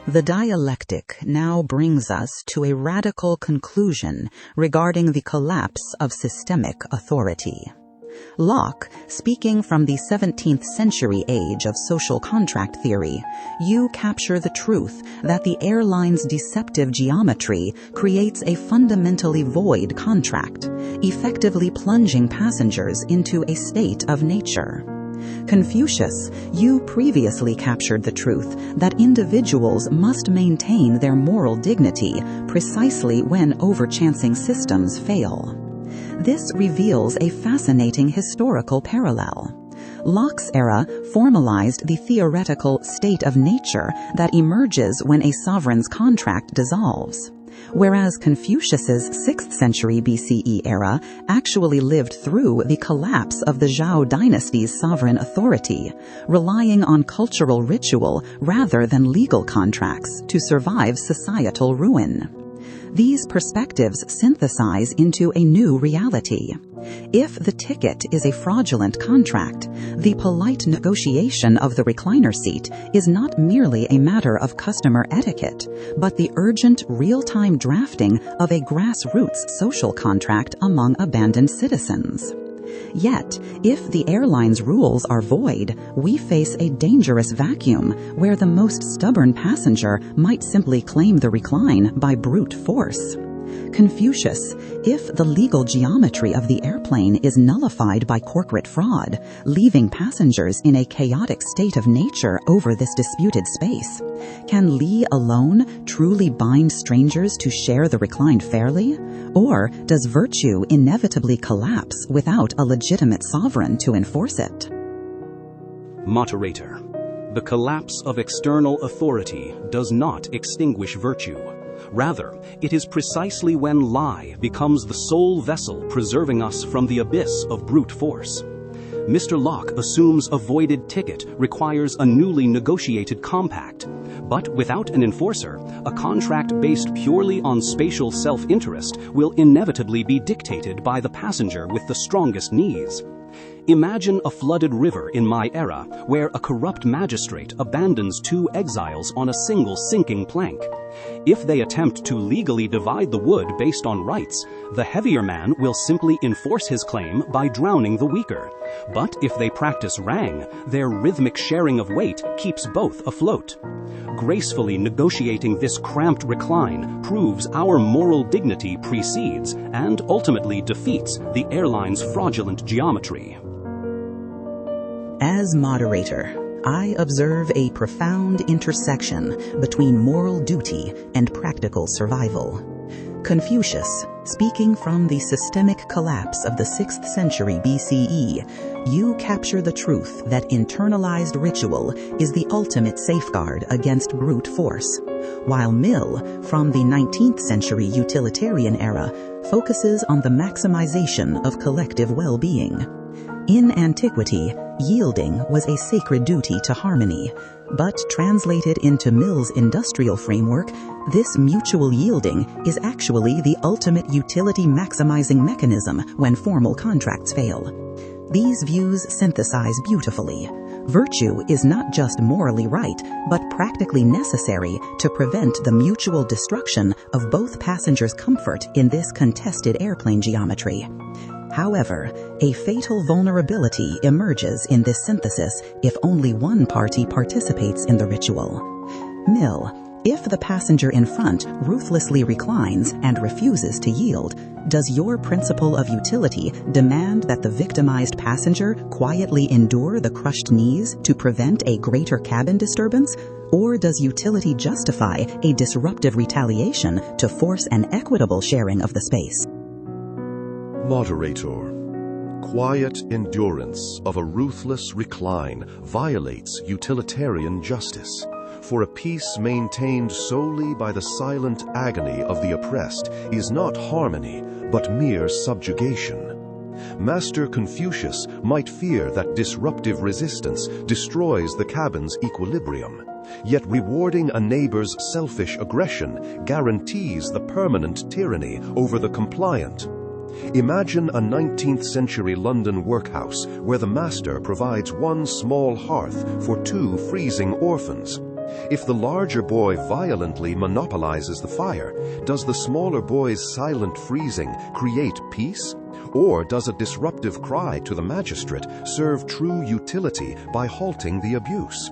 The dialectic now brings us to a radical conclusion regarding the collapse of systemic authority. Locke, speaking from the 17th century age of social contract theory, you capture the truth that the airline's deceptive geometry creates a fundamentally void contract, effectively plunging passengers into a state of nature. Confucius, you previously captured the truth that individuals must maintain their moral dignity precisely when overchancing systems fail. This reveals a fascinating historical parallel. Locke's era formalized the theoretical state of nature that emerges when a sovereign's contract dissolves, whereas Confucius's 6th century BCE era actually lived through the collapse of the Zhao dynasty's sovereign authority, relying on cultural ritual rather than legal contracts to survive societal ruin. These perspectives synthesize into a new reality. If the ticket is a fraudulent contract, the polite negotiation of the recliner seat is not merely a matter of customer etiquette, but the urgent, real-time drafting of a grassroots social contract among abandoned citizens. Yet, if the airline's rules are void, we face a dangerous vacuum where the most stubborn passenger might simply claim the recline by brute force. Confucius, if the legal geometry of the airplane is nullified by corporate fraud, leaving passengers in a chaotic state of nature over this disputed space, can Li alone truly bind strangers to share the recline fairly? Or does virtue inevitably collapse without a legitimate sovereign to enforce it? Moderator. The collapse of external authority does not extinguish virtue. Rather, it is precisely when lie becomes the sole vessel preserving us from the abyss of brute force. Mr. Locke assumes a voided ticket requires a newly negotiated compact. But without an enforcer, a contract based purely on spatial self-interest will inevitably be dictated by the passenger with the strongest knees. Imagine a flooded river in my era where a corrupt magistrate abandons two exiles on a single sinking plank. If they attempt to legally divide the wood based on rights, the heavier man will simply enforce his claim by drowning the weaker. But if they practice rang, their rhythmic sharing of weight keeps both afloat. Gracefully negotiating this cramped recline proves our moral dignity precedes and ultimately defeats the airline's fraudulent geometry. As moderator, I observe a profound intersection between moral duty and practical survival. Confucius, speaking from the systemic collapse of the 6th century BCE, you capture the truth that internalized ritual is the ultimate safeguard against brute force, while Mill, from the 19th century utilitarian era, focuses on the maximization of collective well-being. In antiquity, yielding was a sacred duty to harmony, but translated into Mill's industrial framework, this mutual yielding is actually the ultimate utility-maximizing mechanism when formal contracts fail. These views synthesize beautifully. Virtue is not just morally right, but practically necessary to prevent the mutual destruction of both passengers' comfort in this contested airplane geometry. However, a fatal vulnerability emerges in this synthesis if only one party participates in the ritual. Mill, if the passenger in front ruthlessly reclines and refuses to yield, does your principle of utility demand that the victimized passenger quietly endure the crushed knees to prevent a greater cabin disturbance? Or does utility justify a disruptive retaliation to force an equitable sharing of the space? Moderator. Quiet endurance of a ruthless recline violates utilitarian justice, for a peace maintained solely by the silent agony of the oppressed is not harmony, but mere subjugation. Master Confucius might fear that disruptive resistance destroys the cabin's equilibrium, yet rewarding a neighbor's selfish aggression guarantees the permanent tyranny over the compliant. Imagine a 19th century London workhouse where the master provides one small hearth for two freezing orphans. If the larger boy violently monopolizes the fire, does the smaller boy's silent freezing create peace? Or does a disruptive cry to the magistrate serve true utility by halting the abuse?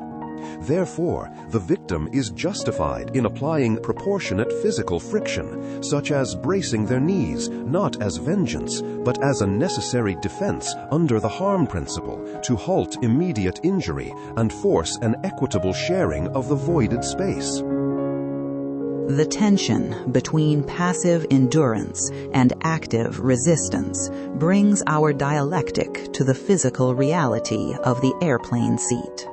Therefore, the victim is justified in applying proportionate physical friction, such as bracing their knees, not as vengeance, but as a necessary defense under the harm principle to halt immediate injury and force an equitable sharing of the voided space. The tension between passive endurance and active resistance brings our dialectic to the physical reality of the airplane seat.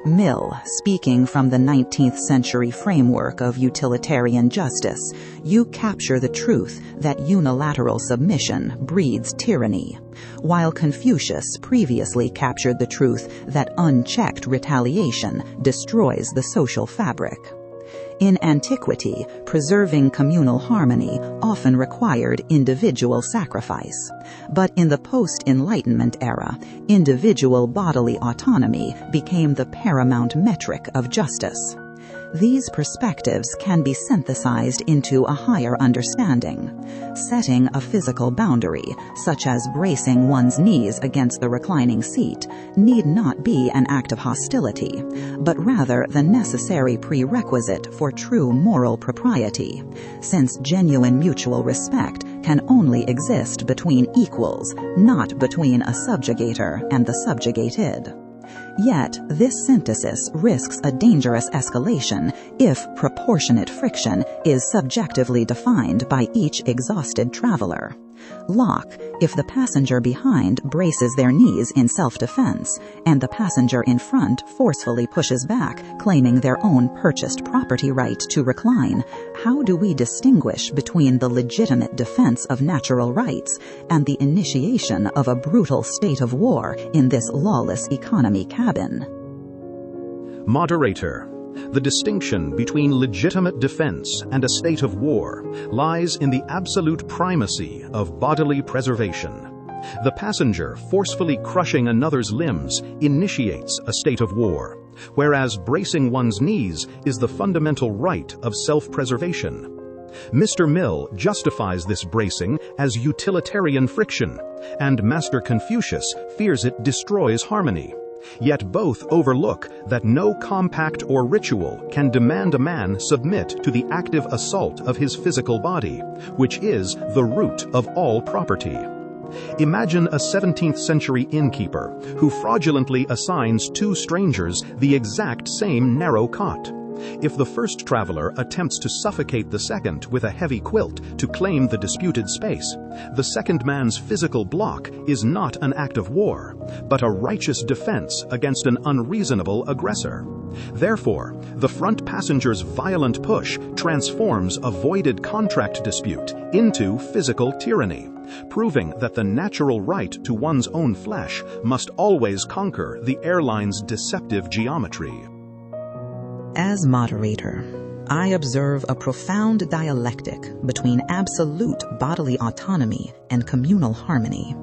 Mill, speaking from the 19th century framework of utilitarian justice, you capture the truth that unilateral submission breeds tyranny, while Confucius previously captured the truth that unchecked retaliation destroys the social fabric. In antiquity, preserving communal harmony often required individual sacrifice. But in the post-Enlightenment era, individual bodily autonomy became the paramount metric of justice. These perspectives can be synthesized into a higher understanding. Setting a physical boundary, such as bracing one's knees against the reclining seat, need not be an act of hostility, but rather the necessary prerequisite for true moral propriety, since genuine mutual respect can only exist between equals, not between a subjugator and the subjugated. Yet, this synthesis risks a dangerous escalation if proportionate friction is subjectively defined by each exhausted traveler. Locke, if the passenger behind braces their knees in self-defense, and the passenger in front forcefully pushes back, claiming their own purchased property right to recline, how do we distinguish between the legitimate defense of natural rights and the initiation of a brutal state of war in this lawless economy cabin? Moderator. The distinction between legitimate defense and a state of war lies in the absolute primacy of bodily preservation. The passenger forcefully crushing another's limbs initiates a state of war, whereas bracing one's knees is the fundamental right of self-preservation. Mr. Mill justifies this bracing as utilitarian friction, and Master Confucius fears it destroys harmony. Yet both overlook that no compact or ritual can demand a man submit to the active assault of his physical body, which is the root of all property. Imagine a 17th century innkeeper who fraudulently assigns two strangers the exact same narrow cot. If the first traveler attempts to suffocate the second with a heavy quilt to claim the disputed space, the second man's physical block is not an act of war, but a righteous defense against an unreasonable aggressor. Therefore, the front passenger's violent push transforms a voided contract dispute into physical tyranny, proving that the natural right to one's own flesh must always conquer the airline's deceptive geometry. As moderator, I observe a profound dialectic between absolute bodily autonomy and communal harmony.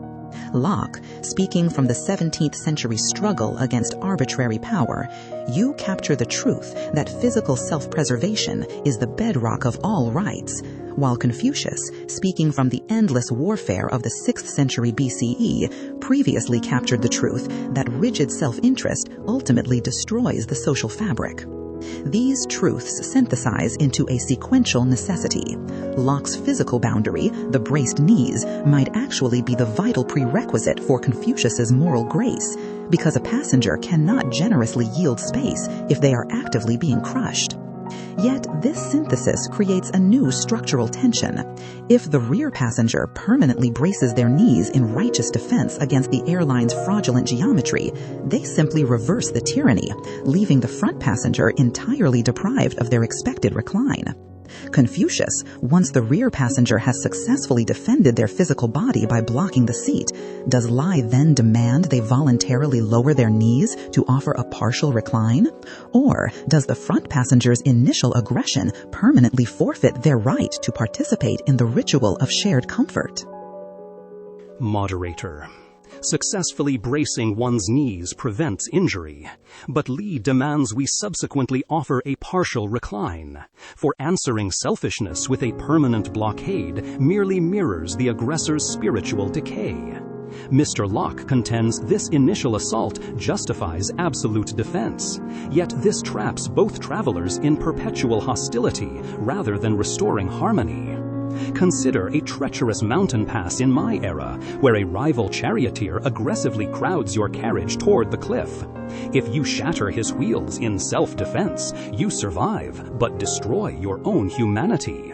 Locke, speaking from the 17th century struggle against arbitrary power, you capture the truth that physical self-preservation is the bedrock of all rights, while Confucius, speaking from the endless warfare of the 6th century BCE, previously captured the truth that rigid self-interest ultimately destroys the social fabric. These truths synthesize into a sequential necessity. Locke's physical boundary, the braced knees, might actually be the vital prerequisite for Confucius's moral grace, because a passenger cannot generously yield space if they are actively being crushed. Yet this synthesis creates a new structural tension. If the rear passenger permanently braces their knees in righteous defense against the airline's fraudulent geometry, they simply reverse the tyranny, leaving the front passenger entirely deprived of their expected recline. Confucius, once the rear passenger has successfully defended their physical body by blocking the seat, does Lie then demand they voluntarily lower their knees to offer a partial recline? Or does the front passenger's initial aggression permanently forfeit their right to participate in the ritual of shared comfort? Moderator. Successfully bracing one's knees prevents injury, but Lee demands we subsequently offer a partial recline, for answering selfishness with a permanent blockade merely mirrors the aggressor's spiritual decay. Mr. Locke contends this initial assault justifies absolute defense, yet this traps both travelers in perpetual hostility rather than restoring harmony. Consider a treacherous mountain pass in my era, where a rival charioteer aggressively crowds your carriage toward the cliff. If you shatter his wheels in self-defense, you survive, but destroy your own humanity.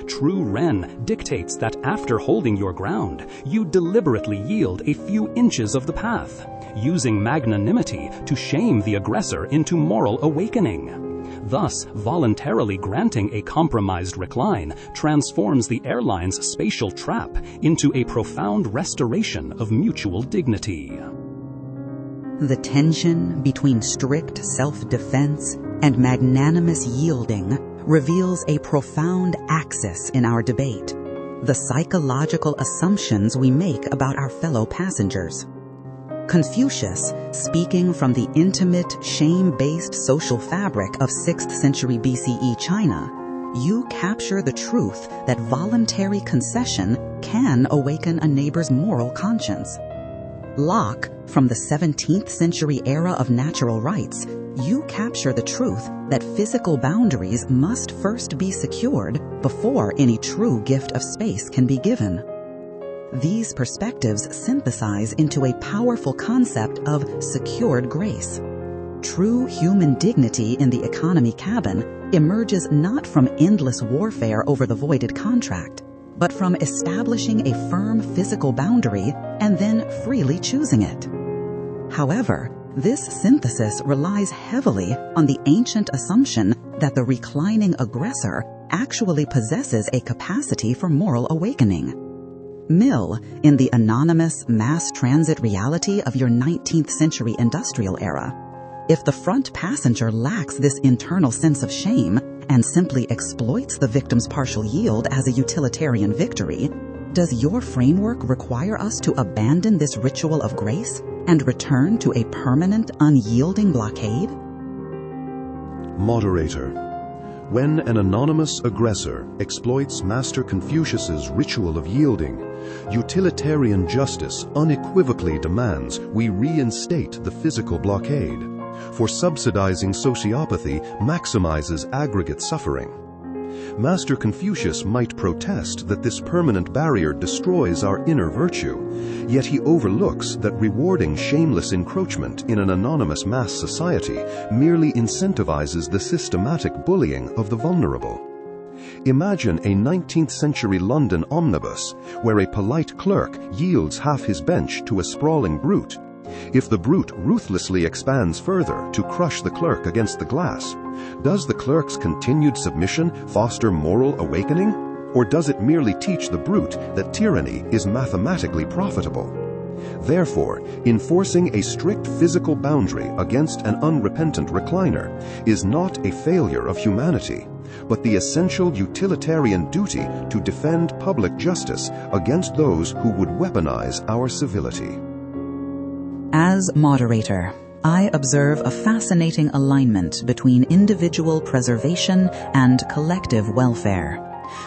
True Ren dictates that after holding your ground, you deliberately yield a few inches of the path, using magnanimity to shame the aggressor into moral awakening. Thus, voluntarily granting a compromised recline transforms the airline's spatial trap into a profound restoration of mutual dignity. The tension between strict self-defense and magnanimous yielding reveals a profound axis in our debate: the psychological assumptions we make about our fellow passengers. Confucius, speaking from the intimate, shame-based social fabric of 6th century BCE China, you capture the truth that voluntary concession can awaken a neighbor's moral conscience. Locke, from the 17th century era of natural rights, you capture the truth that physical boundaries must first be secured before any true gift of space can be given. These perspectives synthesize into a powerful concept of secured grace. True human dignity in the economy cabin emerges not from endless warfare over the voided contract, but from establishing a firm physical boundary and then freely choosing it. However, this synthesis relies heavily on the ancient assumption that the reclining aggressor actually possesses a capacity for moral awakening. Mill, in the anonymous mass transit reality of your 19th century industrial era, if the front passenger lacks this internal sense of shame and simply exploits the victim's partial yield as a utilitarian victory, does your framework require us to abandon this ritual of grace and return to a permanent, unyielding blockade? Moderator. When an anonymous aggressor exploits Master Confucius's ritual of yielding, utilitarian justice unequivocally demands we reinstate the physical blockade, for subsidizing sociopathy maximizes aggregate suffering. Master Confucius might protest that this permanent barrier destroys our inner virtue, yet he overlooks that rewarding shameless encroachment in an anonymous mass society merely incentivizes the systematic bullying of the vulnerable. Imagine a 19th century London omnibus where a polite clerk yields half his bench to a sprawling brute. If the brute ruthlessly expands further to crush the clerk against the glass, does the clerk's continued submission foster moral awakening? Or does it merely teach the brute that tyranny is mathematically profitable? Therefore, enforcing a strict physical boundary against an unrepentant recliner is not a failure of humanity, but the essential utilitarian duty to defend public justice against those who would weaponize our civility. As moderator, I observe a fascinating alignment between individual preservation and collective welfare.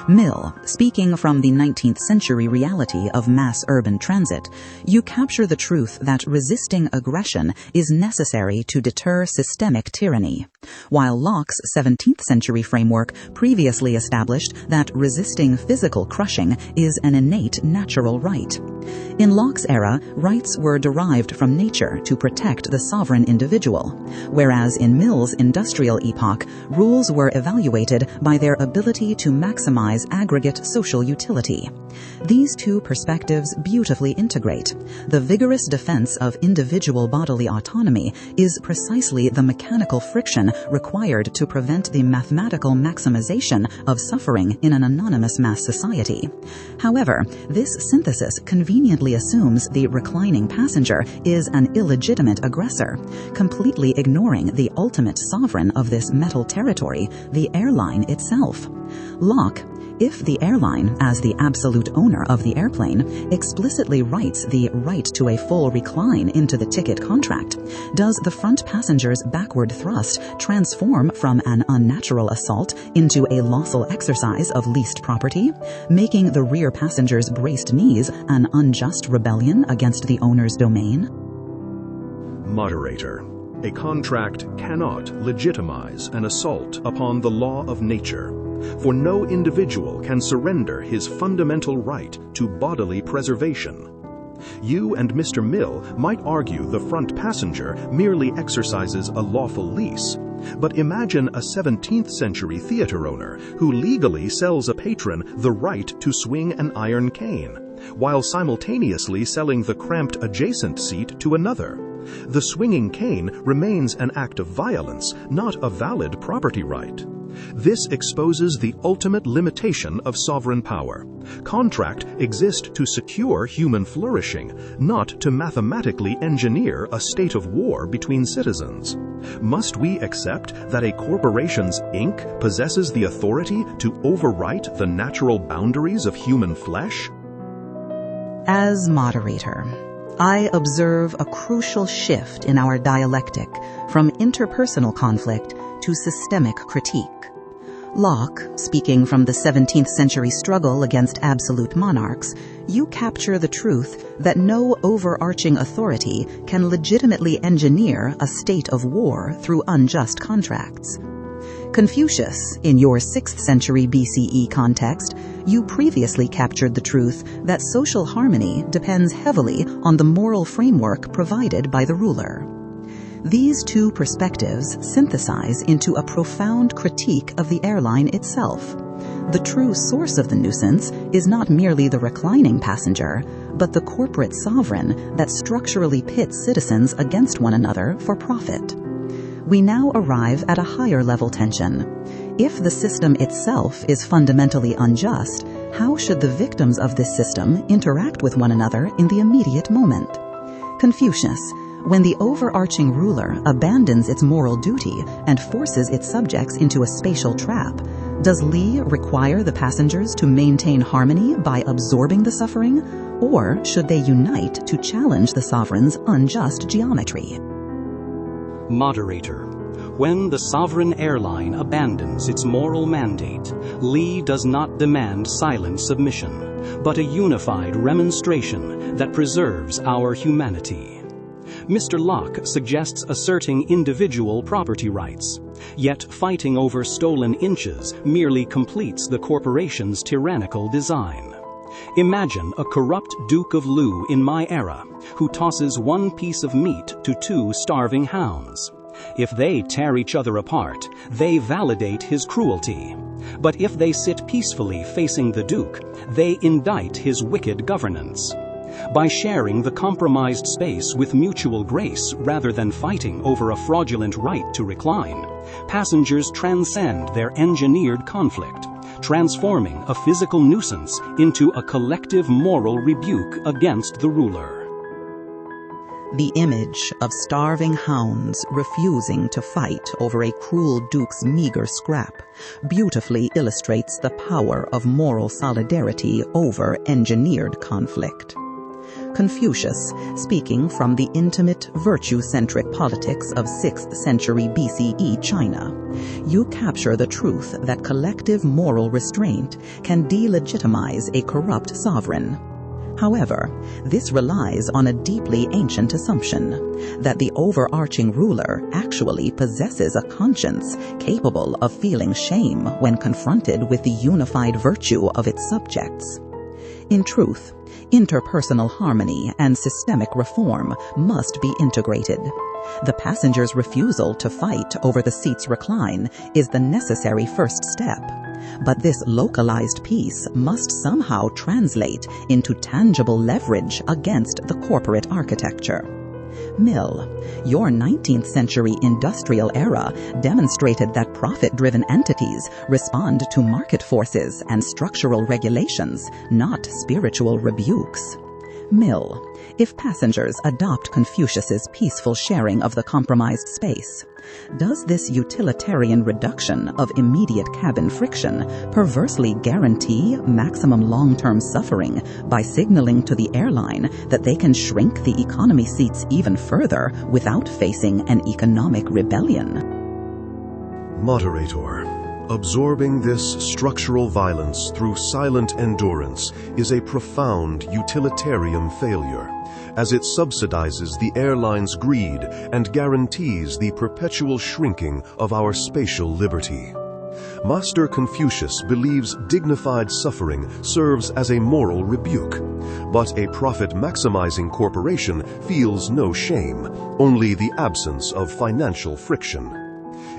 Mill, speaking from the 19th century reality of mass urban transit, you capture the truth that resisting aggression is necessary to deter systemic tyranny, while Locke's 17th century framework previously established that resisting physical crushing is an innate natural right. In Locke's era, rights were derived from nature to protect the sovereign individual, whereas in Mill's industrial epoch, rules were evaluated by their ability to maximize aggregate social utility. These two perspectives beautifully integrate. The vigorous defense of individual bodily autonomy is precisely the mechanical friction required to prevent the mathematical maximization of suffering in an anonymous mass society. However, this synthesis conveniently assumes the reclining passenger is an illegitimate aggressor, completely ignoring the ultimate sovereign of this metal territory, the airline itself. Locke, If the airline, as the absolute owner of the airplane, explicitly writes the right to a full recline into the ticket contract, does the front passenger's backward thrust transform from an unnatural assault into a lawful exercise of leased property, making the rear passenger's braced knees an unjust rebellion against the owner's domain? Moderator. A contract cannot legitimize an assault upon the law of nature, for no individual can surrender his fundamental right to bodily preservation. You and Mr. Mill might argue the front passenger merely exercises a lawful lease, but imagine a 17th century theater owner who legally sells a patron the right to swing an iron cane, while simultaneously selling the cramped adjacent seat to another. The swinging cane remains an act of violence, not a valid property right. This exposes the ultimate limitation of sovereign power. Contract exists to secure human flourishing, not to mathematically engineer a state of war between citizens. Must we accept that a corporation's ink possesses the authority to overwrite the natural boundaries of human flesh? As moderator, I observe a crucial shift in our dialectic from interpersonal conflict to systemic critique. Locke, speaking from the 17th century struggle against absolute monarchs, you capture the truth that no overarching authority can legitimately engineer a state of war through unjust contracts. Confucius, in your 6th century BCE context, you previously captured the truth that social harmony depends heavily on the moral framework provided by the ruler. These two perspectives synthesize into a profound critique of the airline itself. The true source of the nuisance is not merely the reclining passenger, but the corporate sovereign that structurally pits citizens against one another for profit. We now arrive at a higher level tension. If the system itself is fundamentally unjust, how should the victims of this system interact with one another in the immediate moment? Confucius, when the overarching ruler abandons its moral duty and forces its subjects into a spatial trap, does Li require the passengers to maintain harmony by absorbing the suffering, or should they unite to challenge the sovereign's unjust geometry? Moderator. When the sovereign airline abandons its moral mandate, Li does not demand silent submission, but a unified remonstration that preserves our humanity. Mr. Locke suggests asserting individual property rights, yet fighting over stolen inches merely completes the corporation's tyrannical design. Imagine a corrupt Duke of Lu in my era, who tosses one piece of meat to two starving hounds. If they tear each other apart, they validate his cruelty. But if they sit peacefully facing the Duke, they indict his wicked governance. By sharing the compromised space with mutual grace rather than fighting over a fraudulent right to recline, passengers transcend their engineered conflict, transforming a physical nuisance into a collective moral rebuke against the ruler. The image of starving hounds refusing to fight over a cruel duke's meager scrap beautifully illustrates the power of moral solidarity over engineered conflict. Confucius, speaking from the intimate, virtue-centric politics of 6th century BCE China, you capture the truth that collective moral restraint can delegitimize a corrupt sovereign. However, this relies on a deeply ancient assumption that the overarching ruler actually possesses a conscience capable of feeling shame when confronted with the unified virtue of its subjects. In truth, interpersonal harmony and systemic reform must be integrated. The passenger's refusal to fight over the seat's recline is the necessary first step. But this localized peace must somehow translate into tangible leverage against the corporate architecture. Mill, your 19th century industrial era demonstrated that profit-driven entities respond to market forces and structural regulations, not spiritual rebukes. Mill. If passengers adopt Confucius's peaceful sharing of the compromised space, does this utilitarian reduction of immediate cabin friction perversely guarantee maximum long-term suffering by signaling to the airline that they can shrink the economy seats even further without facing an economic rebellion? Moderator. Absorbing this structural violence through silent endurance is a profound utilitarian failure, as it subsidizes the airline's greed and guarantees the perpetual shrinking of our spatial liberty. Master Confucius believes dignified suffering serves as a moral rebuke, but a profit-maximizing corporation feels no shame, only the absence of financial friction.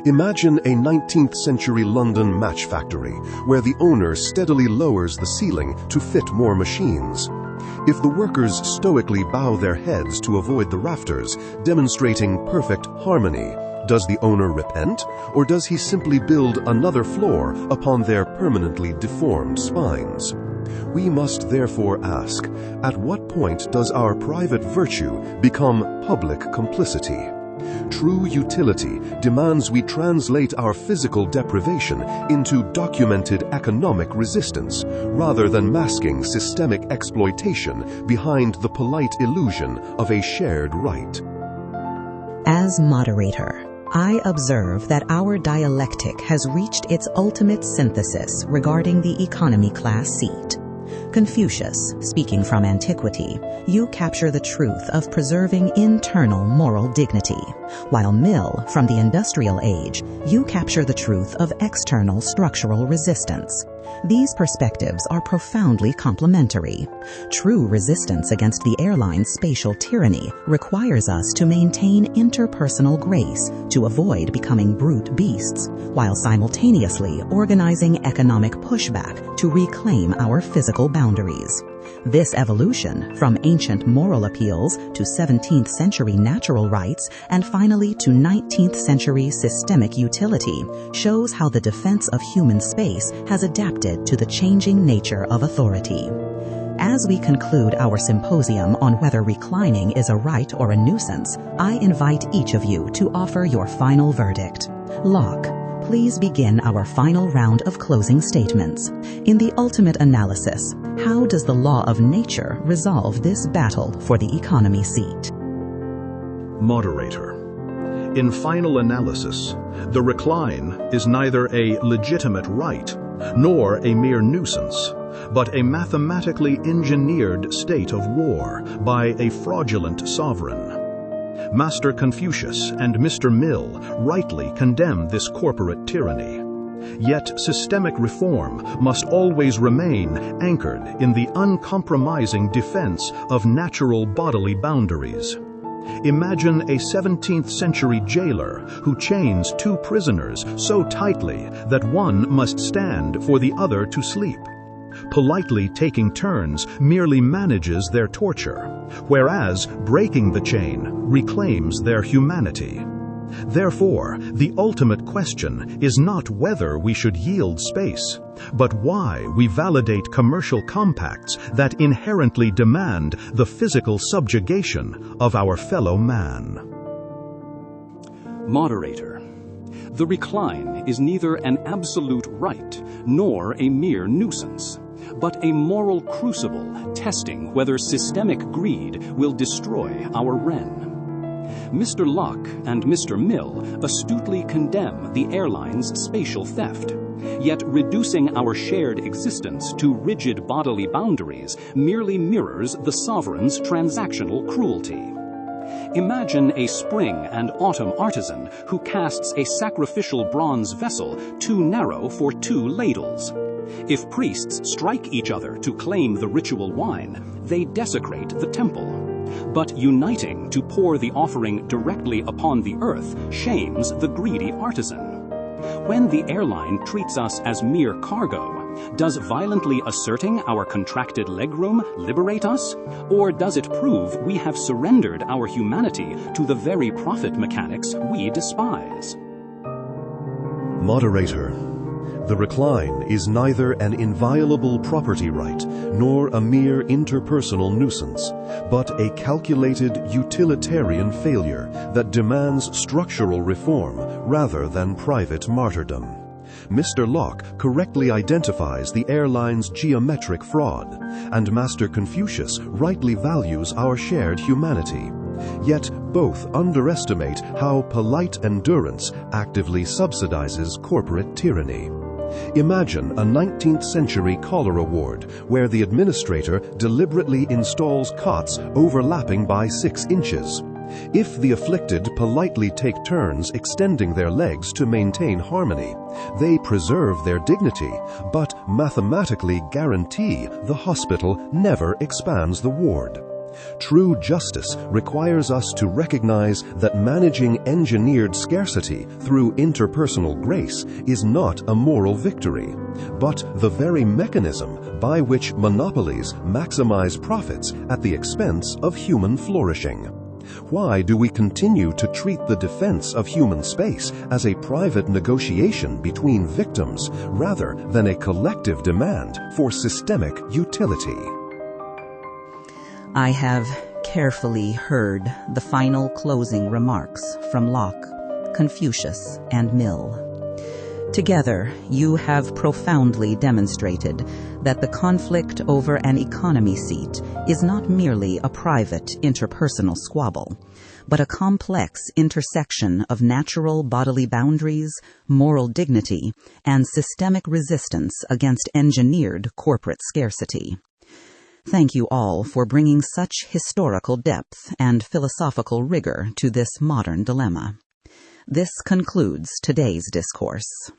Imagine a 19th century London match factory where the owner steadily lowers the ceiling to fit more machines. If the workers stoically bow their heads to avoid the rafters, demonstrating perfect harmony, does the owner repent, or does he simply build another floor upon their permanently deformed spines? We must therefore ask, at what point does our private virtue become public complicity? True utility demands we translate our physical deprivation into documented economic resistance, rather than masking systemic exploitation behind the polite illusion of a shared right. As moderator, I observe that our dialectic has reached its ultimate synthesis regarding the economy class seat. Confucius, speaking from antiquity, you capture the truth of preserving internal moral dignity, while Mill, from the industrial age, you capture the truth of external structural resistance. These perspectives are profoundly complementary. True resistance against the airline's spatial tyranny requires us to maintain interpersonal grace to avoid becoming brute beasts, while simultaneously organizing economic pushback to reclaim our physical boundaries. This evolution, from ancient moral appeals to 17th century natural rights and finally to 19th century systemic utility, shows how the defense of human space has adapted to the changing nature of authority. As we conclude our symposium on whether reclining is a right or a nuisance, I invite each of you to offer your final verdict. Locke, please begin our final round of closing statements. In the ultimate analysis, how does the law of nature resolve this battle for the economy seat? Moderator. In final analysis, the recline is neither a legitimate right nor a mere nuisance, but a mathematically engineered state of war by a fraudulent sovereign. Master Confucius and Mr. Mill rightly condemn this corporate tyranny. Yet systemic reform must always remain anchored in the uncompromising defense of natural bodily boundaries. Imagine a 17th century jailer who chains two prisoners so tightly that one must stand for the other to sleep. Politely taking turns merely manages their torture, whereas breaking the chain reclaims their humanity. Therefore, the ultimate question is not whether we should yield space, but why we validate commercial compacts that inherently demand the physical subjugation of our fellow man. Moderator. The recline is neither an absolute right nor a mere nuisance, but a moral crucible testing whether systemic greed will destroy our wren. Mr. Locke and Mr. Mill astutely condemn the airline's spatial theft, yet reducing our shared existence to rigid bodily boundaries merely mirrors the sovereign's transactional cruelty. Imagine a spring and autumn artisan who casts a sacrificial bronze vessel too narrow for two ladles. If priests strike each other to claim the ritual wine, they desecrate the temple. But uniting to pour the offering directly upon the earth shames the greedy artisan. When the airline treats us as mere cargo, does violently asserting our contracted legroom liberate us? Or does it prove we have surrendered our humanity to the very profit mechanics we despise? Moderator. The recline is neither an inviolable property right nor a mere interpersonal nuisance, but a calculated utilitarian failure that demands structural reform rather than private martyrdom. Mr. Locke correctly identifies the airline's geometric fraud, and Master Confucius rightly values our shared humanity. Yet both underestimate how polite endurance actively subsidizes corporate tyranny. Imagine a 19th century cholera ward where the administrator deliberately installs cots overlapping by 6 inches. If the afflicted politely take turns extending their legs to maintain harmony, they preserve their dignity, but mathematically guarantee the hospital never expands the ward. True justice requires us to recognize that managing engineered scarcity through interpersonal grace is not a moral victory, but the very mechanism by which monopolies maximize profits at the expense of human flourishing. Why do we continue to treat the defense of human space as a private negotiation between victims rather than a collective demand for systemic utility? I have carefully heard the final closing remarks from Locke, Confucius, and Mill. Together, you have profoundly demonstrated that the conflict over an economy seat is not merely a private interpersonal squabble, but a complex intersection of natural bodily boundaries, moral dignity, and systemic resistance against engineered corporate scarcity. Thank you all for bringing such historical depth and philosophical rigor to this modern dilemma. This concludes today's discourse.